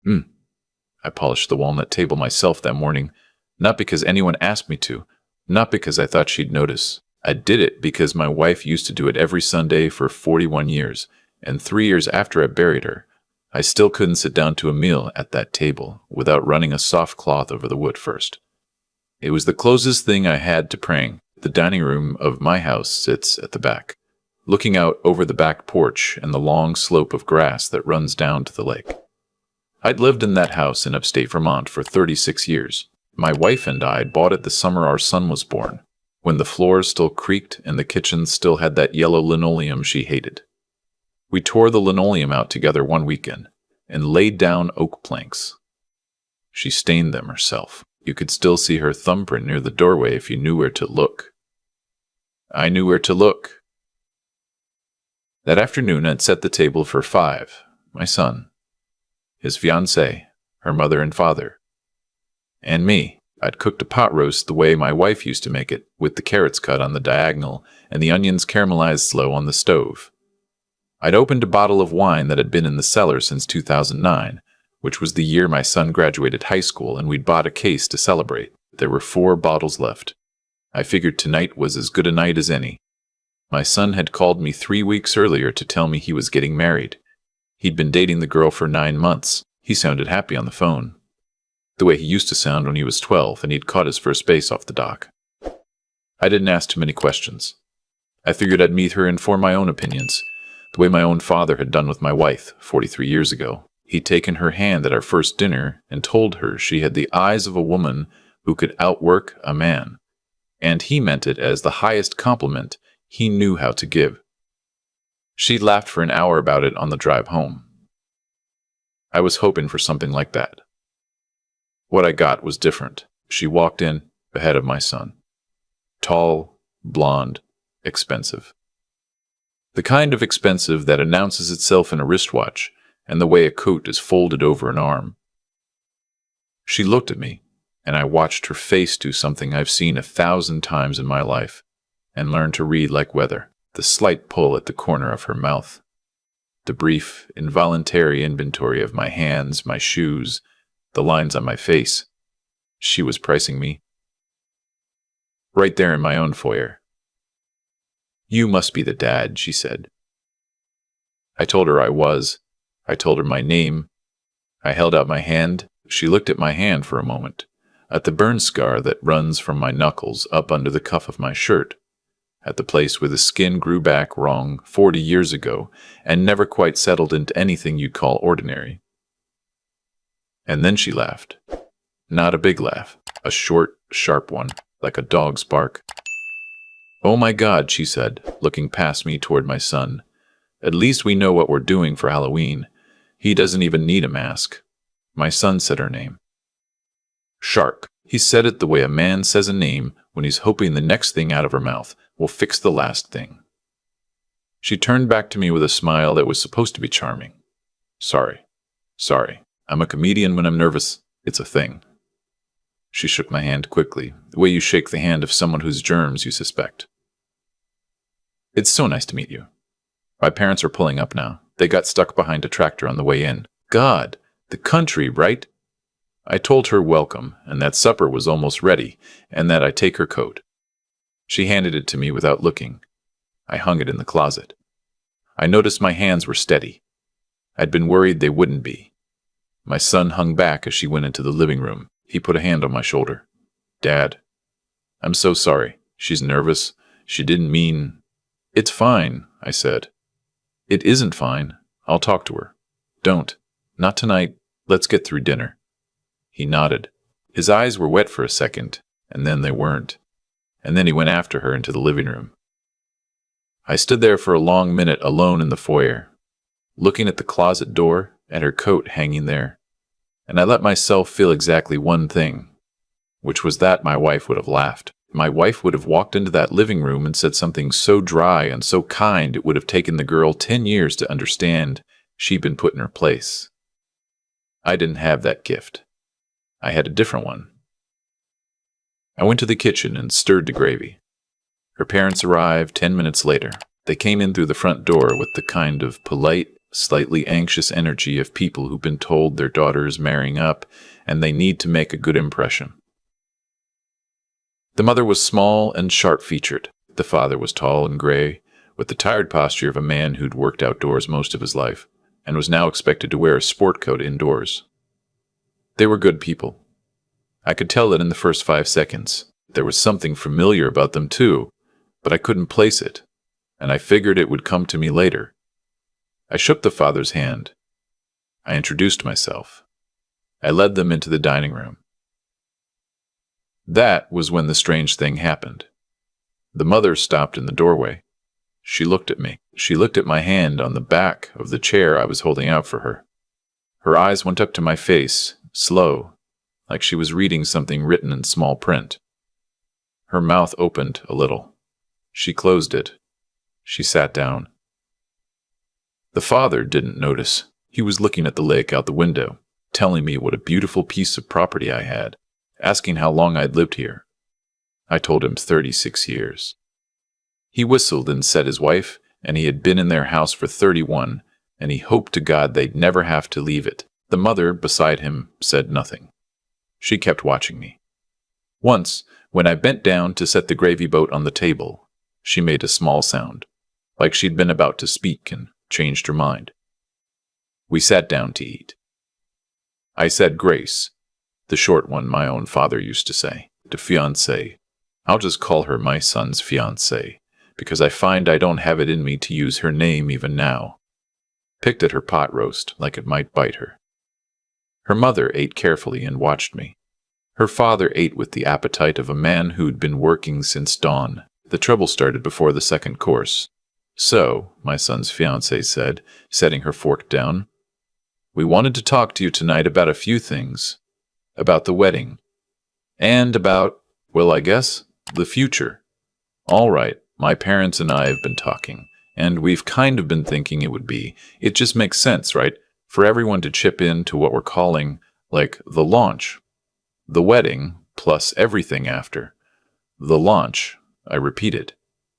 I polished the walnut table myself that morning, not because anyone asked me to, not because I thought she'd notice. I did it because my wife used to do it every Sunday for 41 years, and 3 years after I buried her, I still couldn't sit down to a meal at that table without running a soft cloth over the wood first. It was the closest thing I had to praying. The dining room of my house sits at the back, looking out over the back porch and the long slope of grass that runs down to the lake. I'd lived in that house in upstate Vermont for 36 years. My wife and I bought it the summer our son was born, when the floors still creaked and the kitchen still had that yellow linoleum she hated. We tore the linoleum out together one weekend and laid down oak planks. She stained them herself. You could still see her thumbprint near the doorway if you knew where to look. I knew where to look. That afternoon, I'd set the table for 5, my son, his fiancée, her mother and father, and me. I'd cooked a pot roast the way my wife used to make it, with the carrots cut on the diagonal and the onions caramelized slow on the stove. I'd opened a bottle of wine that had been in the cellar since 2009, which was the year my son graduated high school, and we'd bought a case to celebrate. There were 4 bottles left. I figured tonight was as good a night as any. My son had called me 3 weeks earlier to tell me he was getting married. He'd been dating the girl for 9 months. He sounded happy on the phone, the way he used to sound when he was 12 and he'd caught his first base off the dock. I didn't ask too many questions. I figured I'd meet her and form my own opinions, the way my own father had done with my wife 43 years ago. He'd taken her hand at our first dinner and told her she had the eyes of a woman who could outwork a man, and he meant it as the highest compliment he knew how to give. She laughed for an hour about it on the drive home. I was hoping for something like that. What I got was different. She walked in ahead of my son. Tall, blonde, expensive. The kind of expensive that announces itself in a wristwatch and the way a coat is folded over an arm. She looked at me, and I watched her face do something I've seen 1,000 times in my life and learned to read like weather. The slight pull at the corner of her mouth. The brief, involuntary inventory of my hands, my shoes, the lines on my face. She was pricing me. Right there in my own foyer. "You must be the dad," she said. I told her I was. I told her my name. I held out my hand. She looked at my hand for a moment, at the burn scar that runs from my knuckles up under the cuff of my shirt, at the place where the skin grew back wrong 40 years ago and never quite settled into anything you'd call ordinary. And then she laughed. Not a big laugh, a short, sharp one, like a dog's bark. "Oh my God," she said, looking past me toward my son. "At least we know what we're doing for Halloween. He doesn't even need a mask." My son said her name. Shark. He said it the way a man says a name when he's hoping the next thing out of her mouth will fix the last thing. She turned back to me with a smile that was supposed to be charming. Sorry. I'm a comedian when I'm nervous. It's a thing." She shook my hand quickly, the way you shake the hand of someone whose germs you suspect. "It's so nice to meet you. My parents are pulling up now. They got stuck behind a tractor on the way in. God, the country, right?" I told her welcome, and that supper was almost ready, and that I'd take her coat. She handed it to me without looking. I hung it in the closet. I noticed my hands were steady. I'd been worried they wouldn't be. My son hung back as she went into the living room. He put a hand on my shoulder. "Dad, I'm so sorry. She's nervous. She didn't mean—" "It's fine," I said. "It isn't fine. I'll talk to her." "Don't. Not tonight. Let's get through dinner." He nodded. His eyes were wet for a second, and then they weren't. And then he went after her into the living room. I stood there for a long minute alone in the foyer, looking at the closet door and her coat hanging there, and I let myself feel exactly one thing, which was that my wife would have laughed. My wife would have walked into that living room and said something so dry and so kind it would have taken the girl 10 years to understand she'd been put in her place. I didn't have that gift. I had a different one. I went to the kitchen and stirred the gravy. Her parents arrived 10 minutes later. They came in through the front door with the kind of polite, slightly anxious energy of people who've been told their daughter is marrying up and they need to make a good impression. The mother was small and sharp-featured. The father was tall and gray, with the tired posture of a man who'd worked outdoors most of his life and was now expected to wear a sport coat indoors. They were good people. I could tell it in the first 5 seconds. There was something familiar about them too, but I couldn't place it, and I figured it would come to me later. I shook the father's hand. I introduced myself. I led them into the dining room. That was when the strange thing happened. The mother stopped in the doorway. She looked at me. She looked at my hand on the back of the chair I was holding out for her. Her eyes went up to my face, slow, like she was reading something written in small print. Her mouth opened a little. She closed it. She sat down. The father didn't notice. He was looking at the lake out the window, telling me what a beautiful piece of property I had, asking how long I'd lived here. I told him 36 years. He whistled and said his wife and he had been in their house for 31, and he hoped to God they'd never have to leave it. The mother beside him said nothing. She kept watching me. Once, when I bent down to set the gravy boat on the table, she made a small sound, like she'd been about to speak and changed her mind. We sat down to eat. I said grace, the short one my own father used to say, to fiancée. I'll just call her my son's fiancée, because I find I don't have it in me to use her name even now. Picked at her pot roast like it might bite her. Her mother ate carefully and watched me. Her father ate with the appetite of a man who'd been working since dawn. The trouble started before the second course. So, my son's fiancée said, setting her fork down, we wanted to talk to you tonight about a few things. About the wedding. And about, well, I guess, the future. All right, my parents and I have been talking, and we've kind of been thinking it just makes sense, right, for everyone to chip in to what we're calling, like, the launch. The wedding, plus everything after. The launch, I repeated.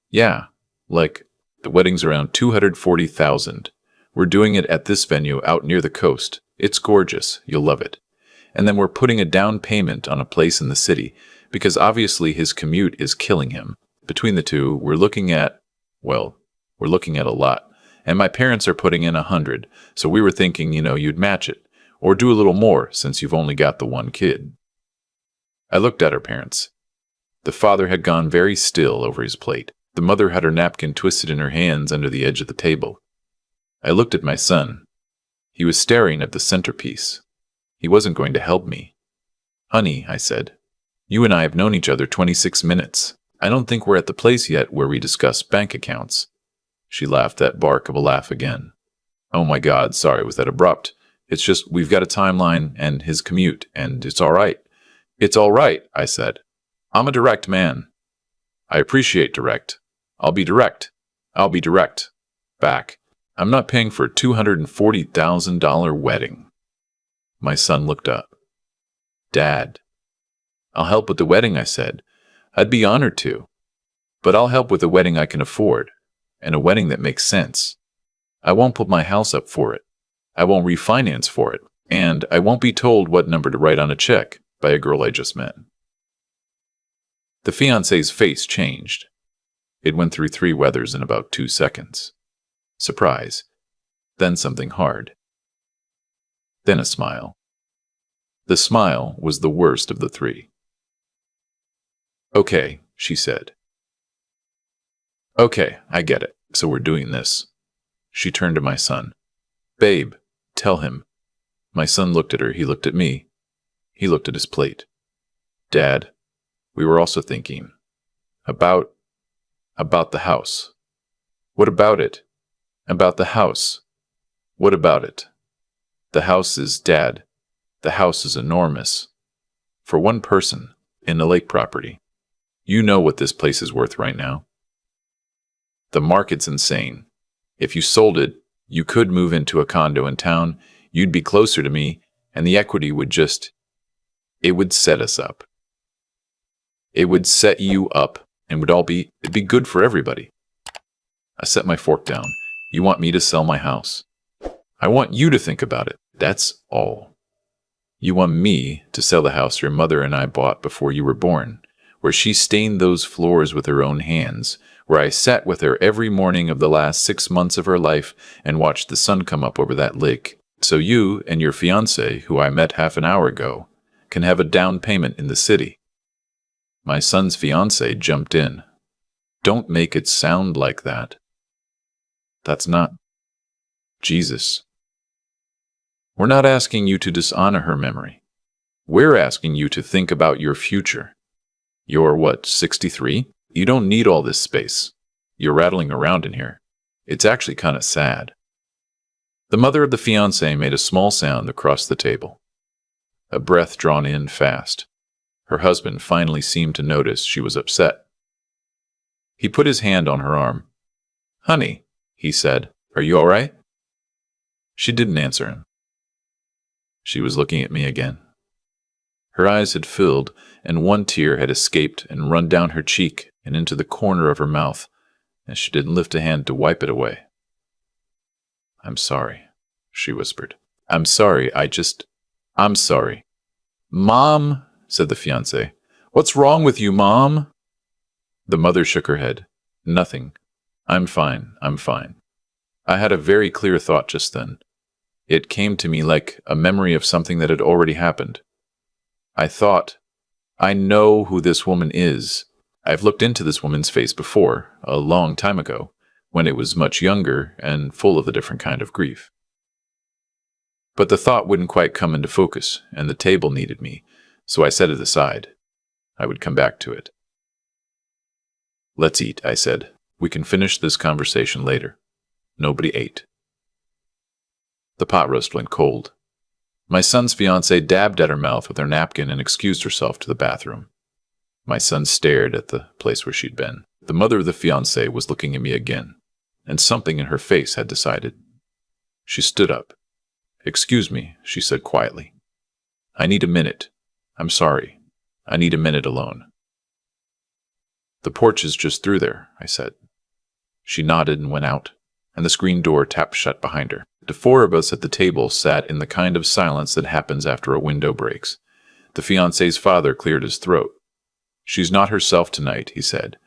Yeah, like, the wedding's around $240,000. We're doing it at this venue out near the coast. It's gorgeous. You'll love it. And then we're putting a down payment on a place in the city, because obviously his commute is killing him. Between the two, we're looking at a lot. And my parents are putting in 100, so we were thinking, you'd match it. Or do a little more, since you've only got the one kid. I looked at her parents. The father had gone very still over his plate. The mother had her napkin twisted in her hands under the edge of the table. I looked at my son. He was staring at the centerpiece. He wasn't going to help me. Honey, I said, you and I have known each other 26 minutes. I don't think we're at the place yet where we discuss bank accounts. She laughed that bark of a laugh again. Oh my God, sorry, was that abrupt? It's just we've got a timeline and his commute, and it's all right. It's all right, I said. I'm a direct man. I appreciate direct. I'll be direct. I'll be direct. Back. I'm not paying for a $240,000 wedding. My son looked up. Dad. I'll help with the wedding, I said. I'd be honored to. But I'll help with a wedding I can afford, and a wedding that makes sense. I won't put my house up for it. I won't refinance for it, and I won't be told what number to write on a check by a girl I just met. The fiancé's face changed. It went through 3 weathers in about 2 seconds. Surprise. Then something hard. Then a smile. The smile was the worst of the 3. Okay, she said. Okay, I get it. So we're doing this. She turned to my son. Babe, tell him. My son looked at her. He looked at me. He looked at his plate. Dad, we were also thinking. About the house. What about it? About the house. What about it? The house is, Dad. The house is enormous. For one person, in a lake property. You know what this place is worth right now. The market's insane. If you sold it, you could move into a condo in town, you'd be closer to me, and the equity would it would set us up. It would set you up, and it'd be good for everybody. I set my fork down. You want me to sell my house? I want you to think about it. That's all. You want me to sell the house your mother and I bought before you were born, where she stained those floors with her own hands, where I sat with her every morning of the last 6 months of her life and watched the sun come up over that lake, so you and your fiancé, who I met half an hour ago, can have a down payment in the city. My son's fiancé jumped in. Don't make it sound like that. That's not Jesus. We're not asking you to dishonor her memory. We're asking you to think about your future. You're what, 63? You don't need all this space. You're rattling around in here. It's actually kind of sad. The mother of the fiancé made a small sound across the table. A breath drawn in fast. Her husband finally seemed to notice she was upset. He put his hand on her arm. "Honey," he said, "are you all right?" She didn't answer him. She was looking at me again. Her eyes had filled, and one tear had escaped and run down her cheek and into the corner of her mouth, and she didn't lift a hand to wipe it away. "I'm sorry," she whispered. "I'm sorry, I'm sorry." "Mom," said the fiancé. "What's wrong with you, Mom?" The mother shook her head. "Nothing. I'm fine. I had a very clear thought just then. It came to me like a memory of something that had already happened. I thought, I know who this woman is. I've looked into this woman's face before, a long time ago, when it was much younger and full of a different kind of grief. But the thought wouldn't quite come into focus, and the table needed me, so I set it aside. I would come back to it. "Let's eat," I said. "We can finish this conversation later." Nobody ate. The pot roast went cold. My son's fiancée dabbed at her mouth with her napkin and excused herself to the bathroom. My son stared at the place where she'd been. The mother of the fiancé was looking at me again, and something in her face had decided. She stood up. "Excuse me," she said quietly. "I need a minute. I'm sorry. I need a minute alone." "The porch is just through there," I said. She nodded and went out, and the screen door tapped shut behind her. The four of us at the table sat in the kind of silence that happens after a window breaks. The fiancé's father cleared his throat. "She's not herself tonight," he said.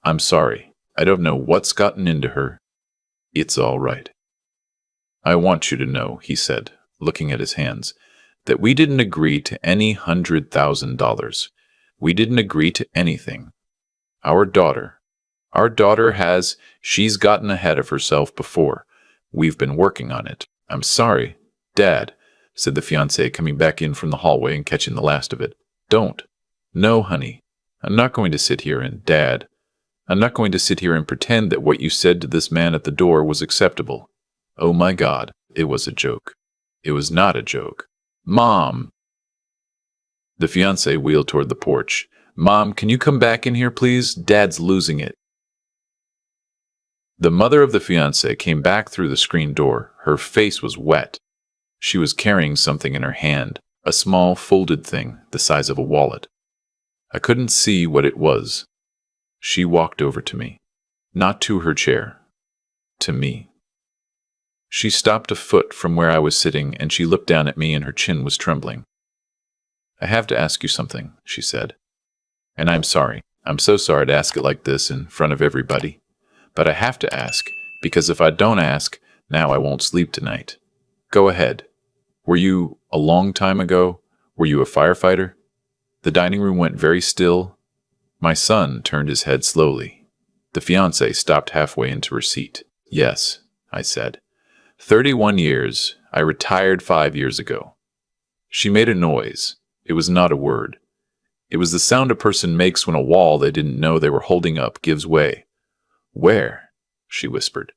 "I'm sorry. I don't know what's gotten into her. It's all right." "I want you to know," he said, looking at his hands, "that we didn't agree to any $100,000. We didn't agree to anything. Our daughter she's gotten ahead of herself before. We've been working on it." "I'm sorry, Dad," said the fiancé, coming back in from the hallway and catching the last of it. "Don't. No, honey. I'm not going to sit here and, Dad, I'm not going to sit here and pretend that what you said to this man at the door was acceptable. Oh my God, it was a joke. It was not a joke. Mom!" The fiancé wheeled toward the porch. "Mom, can you come back in here, please? Dad's losing it." The mother of the fiancé came back through the screen door. Her face was wet. She was carrying something in her hand, a small folded thing the size of a wallet. I couldn't see what it was. She walked over to me, not to her chair, to me. She stopped a foot from where I was sitting, and she looked down at me, and her chin was trembling. "I have to ask you something," she said. "And I'm sorry. I'm so sorry to ask it like this in front of everybody. But I have to ask, because if I don't ask, now I won't sleep tonight. Go ahead. Were you, a long time ago, were you a firefighter?" The dining room went very still. My son turned his head slowly. The fiancé stopped halfway into her seat. "Yes," I said. 31 years. I retired 5 years ago." She made a noise. It was not a word. It was the sound a person makes when a wall they didn't know they were holding up gives way. "Where?" she whispered.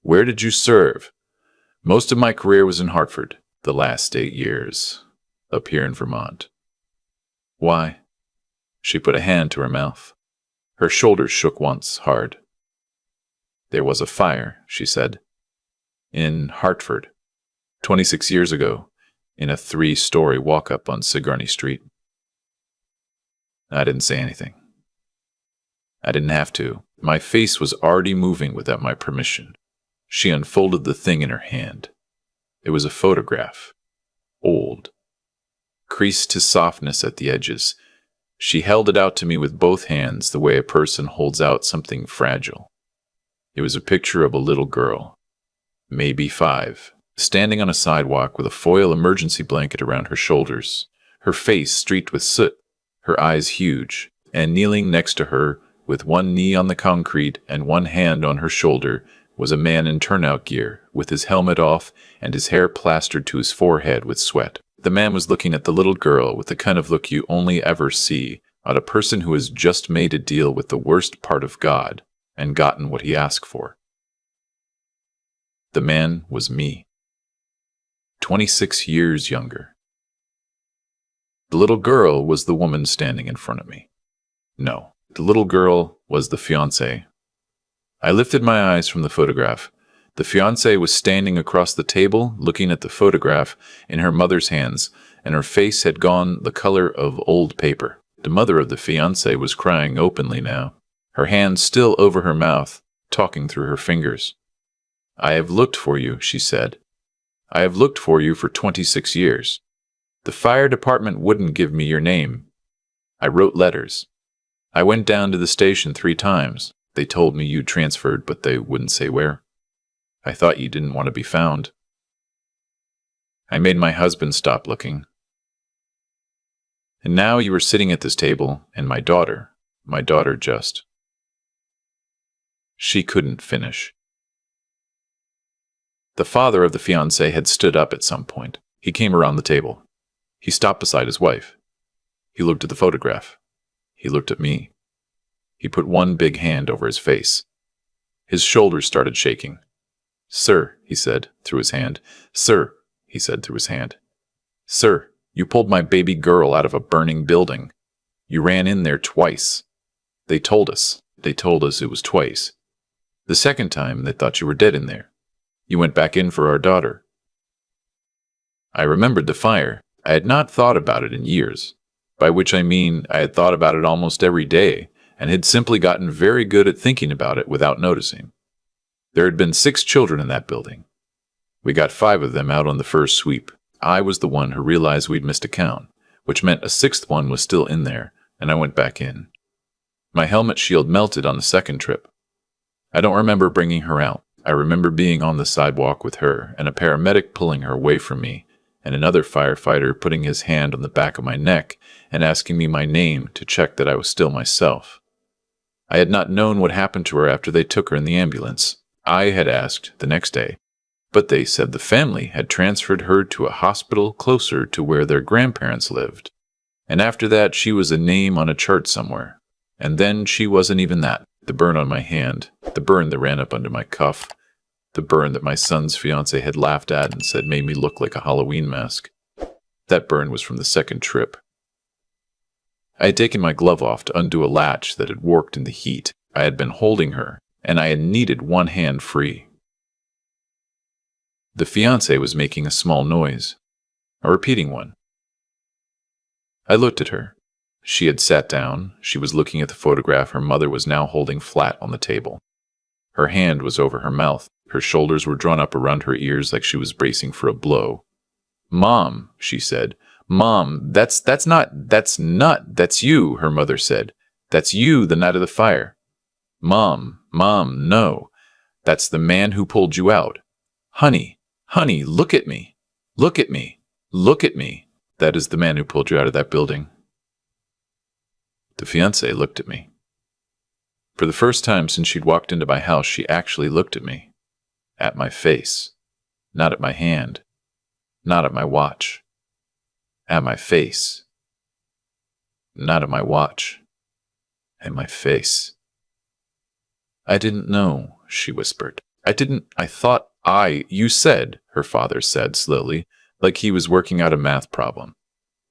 "Where did you serve?" "Most of my career was in Hartford, the last 8 years, up here in Vermont." "Why?" She put a hand to her mouth. Her shoulders shook once, hard. "There was a fire," she said. "In Hartford, 26 years ago, in a 3-story walk-up on Sigourney Street." I didn't say anything. I didn't have to. My face was already moving without my permission. She unfolded the thing in her hand. It was a photograph. Old. Creased to softness at the edges. She held it out to me with both hands, the way a person holds out something fragile. It was a picture of a little girl, maybe 5, standing on a sidewalk with a foil emergency blanket around her shoulders, her face streaked with soot, her eyes huge, and kneeling next to her, with one knee on the concrete and one hand on her shoulder, was a man in turnout gear, with his helmet off and his hair plastered to his forehead with sweat. The man was looking at the little girl with the kind of look you only ever see on a person who has just made a deal with the worst part of God and gotten what he asked for. The man was me. 26 years younger. The little girl was the woman standing in front of me. No, the little girl was the fiancée. I lifted my eyes from the photograph. The fiancée was standing across the table, looking at the photograph in her mother's hands, and her face had gone the color of old paper. The mother of the fiancé was crying openly now, her hand still over her mouth, talking through her fingers. "I have looked for you," she said. "I have looked for you for 26 years. The fire department wouldn't give me your name. I wrote letters. I went down to the station 3 times. They told me you transferred, but they wouldn't say where. I thought you didn't want to be found. I made my husband stop looking. And now you are sitting at this table, and my daughter just..." She couldn't finish. The father of the fiancée had stood up at some point. He came around the table. He stopped beside his wife. He looked at the photograph. He looked at me. He put one big hand over his face. His shoulders started shaking. "Sir," he said, through his hand. "Sir," he said through his hand. "Sir, you pulled my baby girl out of a burning building. You ran in there twice. They told us it was twice. The second time, they thought you were dead in there. You went back in for our daughter." I remembered the fire. I had not thought about it in years, by which I mean I had thought about it almost every day, and had simply gotten very good at thinking about it without noticing. There had been 6 children in that building. We got 5 of them out on the first sweep. I was the one who realized we'd missed a count, which meant a 6th one was still in there, and I went back in. My helmet shield melted on the second trip. I don't remember bringing her out. I remember being on the sidewalk with her, and a paramedic pulling her away from me, and another firefighter putting his hand on the back of my neck and asking me my name to check that I was still myself. I had not known what happened to her after they took her in the ambulance. I had asked the next day, but they said the family had transferred her to a hospital closer to where their grandparents lived. And after that, she was a name on a chart somewhere. And then she wasn't even that. The burn on my hand, the burn that ran up under my cuff, the burn that my son's fiancée had laughed at and said made me look like a Halloween mask. That burn was from the second trip. I had taken my glove off to undo a latch that had worked in the heat. I had been holding her, and I had needed one hand free. The fiancée was making a small noise, a repeating one. I looked at her. She had sat down. She was looking at the photograph her mother was now holding flat on the table. Her hand was over her mouth. Her shoulders were drawn up around her ears like she was bracing for a blow. "Mom," she said. "Mom, that's you," her mother said. "That's you the night of the fire." Mom, no. That's the man who pulled you out. Honey, look at me. Look at me. Look at me. That is the man who pulled you out of that building." The fiancée looked at me. For the first time since she'd walked into my house, she actually looked at me. At my face. Not at my hand. Not at my watch. At my face. Not at my watch. At my face. "I didn't know," she whispered. You said," her father said slowly, like he was working out a math problem.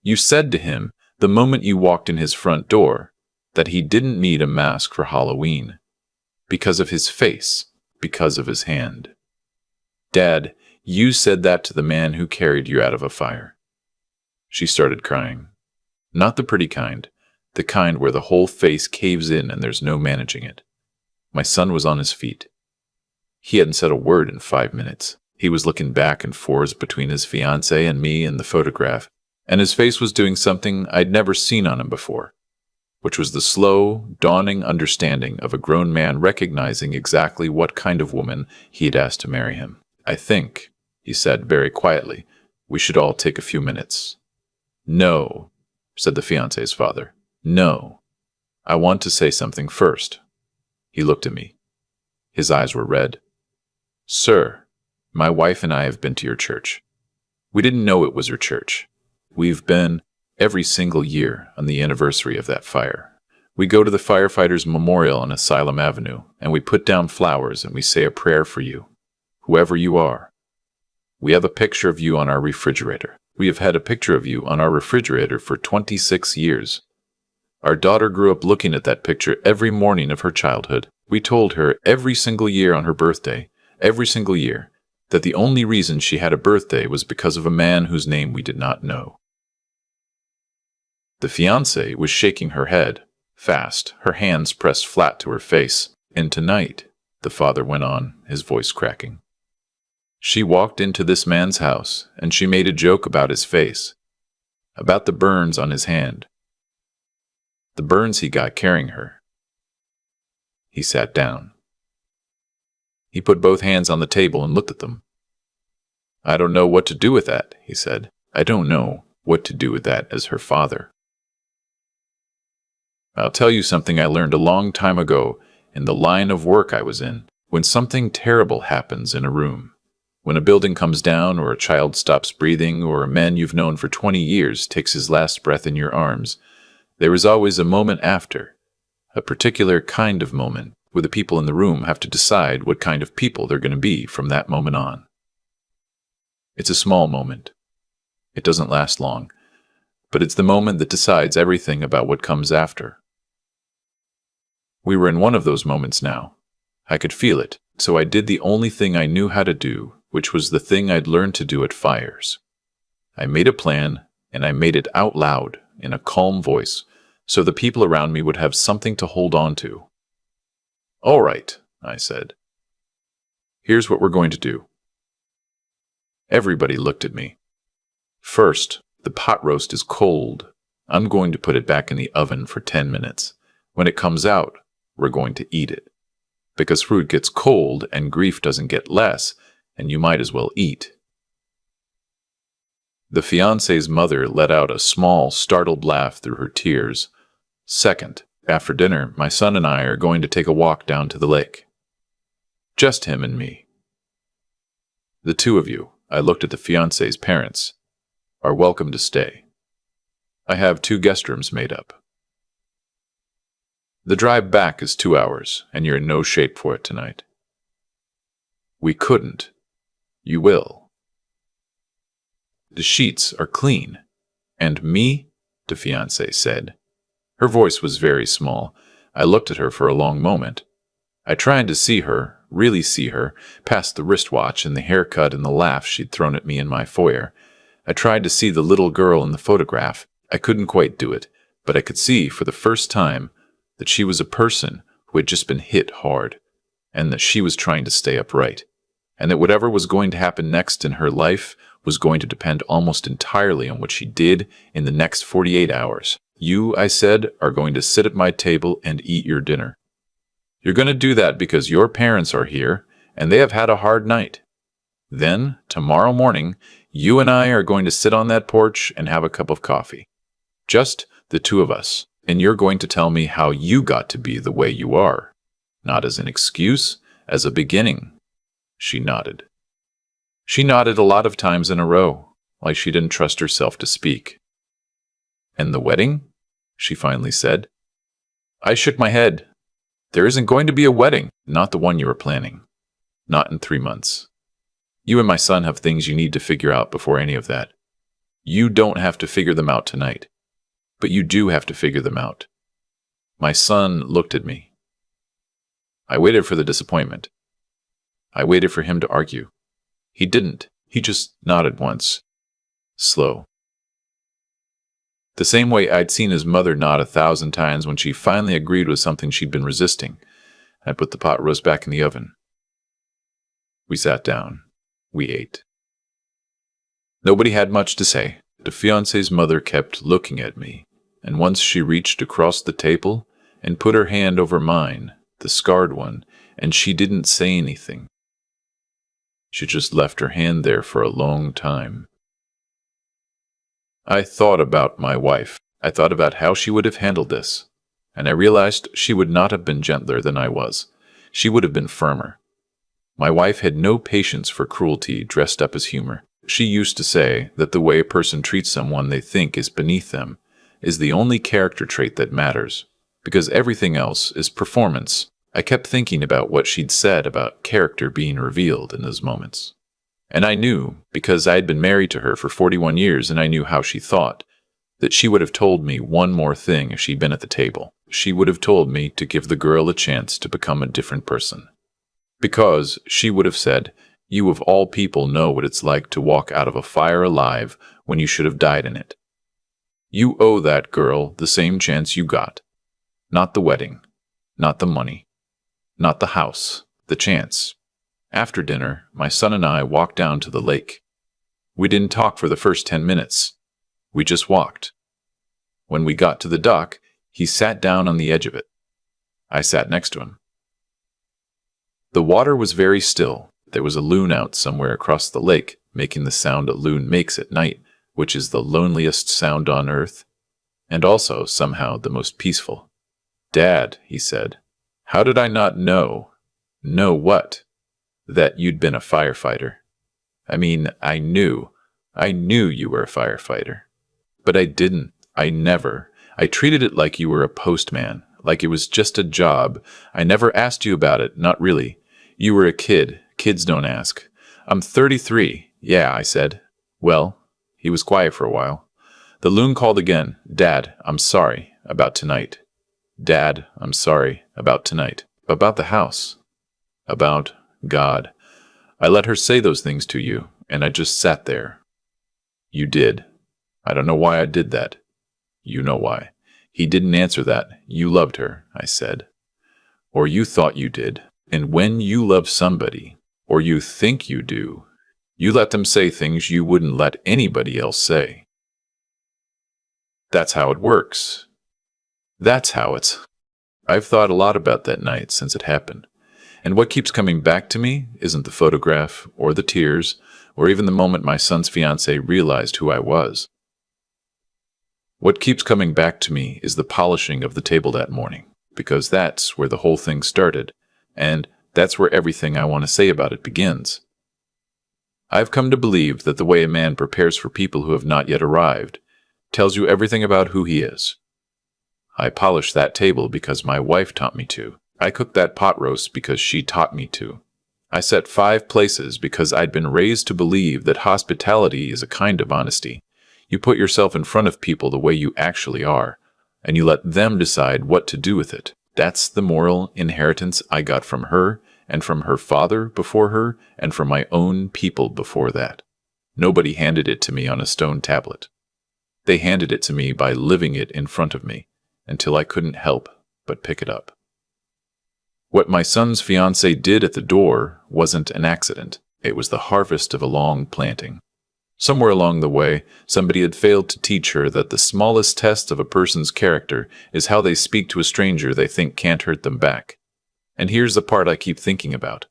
"You said to him, the moment you walked in his front door, that he didn't need a mask for Halloween. Because of his face, because of his hand. Dad, you said that to the man who carried you out of a fire." She started crying. Not the pretty kind, the kind where the whole face caves in and there's no managing it. My son was on his feet. He hadn't said a word in 5 minutes. He was looking back and forth between his fiancée and me in the photograph, and his face was doing something I'd never seen on him before, which was the slow, dawning understanding of a grown man recognizing exactly what kind of woman he'd asked to marry him. "I think," he said very quietly, "we should all take a few minutes." "No," said the fiancé's father. "No. I want to say something first." He looked at me. His eyes were red. "Sir, my wife and I have been to your church. We didn't know it was your church. We've been every single year on the anniversary of that fire. We go to the firefighters' memorial on Asylum Avenue, and we put down flowers and we say a prayer for you, whoever you are. We have a picture of you on our refrigerator. We have had a picture of you on our refrigerator for 26 years. Our daughter grew up looking at that picture every morning of her childhood. We told her every single year on her birthday, every single year, that the only reason she had a birthday was because of a man whose name we did not know." The fiancée was shaking her head, fast, her hands pressed flat to her face. "And tonight," the father went on, his voice cracking, "she walked into this man's house, and she made a joke about his face, about the burns on his hand, the burns he got carrying her." He sat down. He put both hands on the table and looked at them. "I don't know what to do with that," he said. "I don't know what to do with that as her father. I'll tell you something I learned a long time ago in the line of work I was in. When something terrible happens in a room, when a building comes down or a child stops breathing or a man you've known for 20 years takes his last breath in your arms, there is always a moment after, a particular kind of moment, where the people in the room have to decide what kind of people they're going to be from that moment on. It's a small moment. It doesn't last long, but it's the moment that decides everything about what comes after. We were in one of those moments now. I could feel it, so I did the only thing I knew how to do, which was the thing I'd learned to do at fires. I made a plan, and I made it out loud, in a calm voice, so the people around me would have something to hold on to. "All right," I said. "Here's what we're going to do." Everybody looked at me. "First, the pot roast is cold. I'm going to put it back in the oven for 10 minutes. When it comes out, we're going to eat it. Because fruit gets cold and grief doesn't get less, and you might as well eat." The fiancé's mother let out a small, startled laugh through her tears. "Second, after dinner, my son and I are going to take a walk down to the lake. Just him and me. The two of you," I looked at the fiancé's parents, "are welcome to stay. I have 2 guest rooms made up. The drive back is 2 hours, and you're in no shape for it tonight." "We couldn't." "You will." "The sheets are clean." "And me?" the fiancée said. Her voice was very small. I looked at her for a long moment. I tried to see her, really see her, past the wristwatch and the haircut and the laugh she'd thrown at me in my foyer. I tried to see the little girl in the photograph. I couldn't quite do it, but I could see for the first time that she was a person who had just been hit hard, and that she was trying to stay upright, and that whatever was going to happen next in her life was going to depend almost entirely on what she did in the next 48 hours. "You," I said, "are going to sit at my table and eat your dinner. You're going to do that because your parents are here, and they have had a hard night. Then, tomorrow morning, you and I are going to sit on that porch and have a cup of coffee. Just the two of us. And you're going to tell me how you got to be the way you are. Not as an excuse, as a beginning." She nodded. She nodded a lot of times in a row, like she didn't trust herself to speak. "And the wedding?" she finally said. I shook my head. "There isn't going to be a wedding, not the one you were planning. Not in 3 months. You and my son have things you need to figure out before any of that. You don't have to figure them out tonight. But you do have to figure them out." My son looked at me. I waited for the disappointment. I waited for him to argue. He didn't. He just nodded once. Slow. The same way I'd seen his mother nod 1,000 times when she finally agreed with something she'd been resisting. I put the pot roast back in the oven. We sat down. We ate. Nobody had much to say. The fiancé's mother kept looking at me, and once she reached across the table and put her hand over mine, the scarred one, and she didn't say anything. She just left her hand there for a long time. I thought about my wife. I thought about how she would have handled this, and I realized she would not have been gentler than I was. She would have been firmer. My wife had no patience for cruelty dressed up as humor. She used to say that the way a person treats someone they think is beneath them is the only character trait that matters, because everything else is performance. I kept thinking about what she'd said about character being revealed in those moments. And I knew, because I had been married to her for 41 years and I knew how she thought, that she would have told me one more thing if she'd been at the table. She would have told me to give the girl a chance to become a different person. Because she would have said, "You of all people know what it's like to walk out of a fire alive when you should have died in it. You owe that girl the same chance you got. Not the wedding, not the money, not the house, the chance." After dinner, my son and I walked down to the lake. We didn't talk for the first 10 minutes. We just walked. When we got to the dock, he sat down on the edge of it. I sat next to him. The water was very still. There was a loon out somewhere across the lake, making the sound a loon makes at night, which is the loneliest sound on earth, and also, somehow, the most peaceful. "Dad," he said, "how did I not know?" "Know what?" "That you'd been a firefighter." "I mean, I knew you were a firefighter. But I didn't. I treated it like you were a postman, like it was just a job. I never asked you about it, not really. You were a kid. Kids don't ask." "I'm 33. "Yeah," I said. "Well," he was quiet for a while. The loon called again. "Dad, I'm sorry about tonight. Dad, I'm sorry about tonight. About the house. About God. I let her say those things to you, and I just sat there." "You did. I don't know why I did that." "You know why." He didn't answer that. "You loved her," I said. "Or you thought you did. And when you love somebody, or you think you do, you let them say things you wouldn't let anybody else say. That's how it works. That's how it's. I've thought a lot about that night since it happened. And what keeps coming back to me isn't the photograph, or the tears, or even the moment my son's fiancée realized who I was. What keeps coming back to me is the polishing of the table that morning, because that's where the whole thing started, and that's where everything I want to say about it begins. I've come to believe that the way a man prepares for people who have not yet arrived tells you everything about who he is. I polished that table because my wife taught me to. I cooked that pot roast because she taught me to. I set 5 places because I'd been raised to believe that hospitality is a kind of honesty. You put yourself in front of people the way you actually are, and you let them decide what to do with it. That's the moral inheritance I got from her, and from her father before her, and from my own people before that. Nobody handed it to me on a stone tablet. They handed it to me by living it in front of me, until I couldn't help but pick it up. What my son's fiancée did at the door wasn't an accident. It was the harvest of a long planting. Somewhere along the way, somebody had failed to teach her that the smallest test of a person's character is how they speak to a stranger they think can't hurt them back. And here's the part I keep thinking about: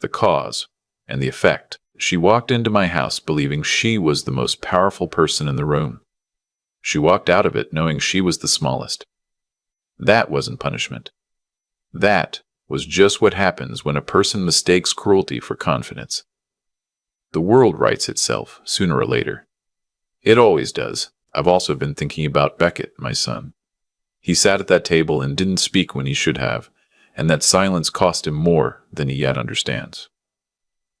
the cause and the effect. She walked into my house believing she was the most powerful person in the room. She walked out of it knowing she was the smallest. That wasn't punishment. That was just what happens when a person mistakes cruelty for confidence. The world rights itself sooner or later. It always does. I've also been thinking about Beckett, my son. He sat at that table and didn't speak when he should have, and that silence cost him more than he yet understands.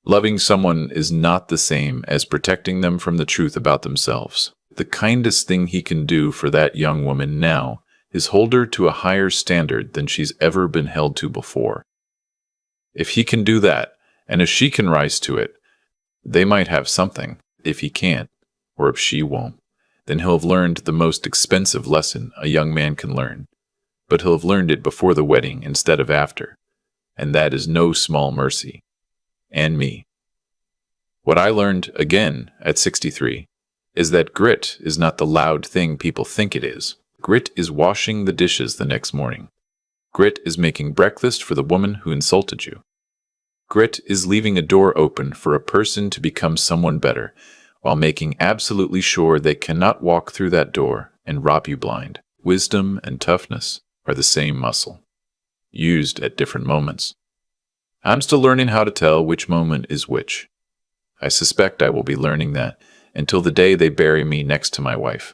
Loving someone is not the same as protecting them from the truth about themselves. The kindest thing he can do for that young woman now is hold her to a higher standard than she's ever been held to before. If he can do that, and if she can rise to it, they might have something. If he can't, or if she won't, then he'll have learned the most expensive lesson a young man can learn. But he'll have learned it before the wedding instead of after, and that is no small mercy. And me. What I learned again at 63 is that grit is not the loud thing people think it is. Grit is washing the dishes the next morning. Grit is making breakfast for the woman who insulted you. Grit is leaving a door open for a person to become someone better, while making absolutely sure they cannot walk through that door and rob you blind. Wisdom and toughness are the same muscle, used at different moments. I'm still learning how to tell which moment is which. I suspect I will be learning that until the day they bury me next to my wife.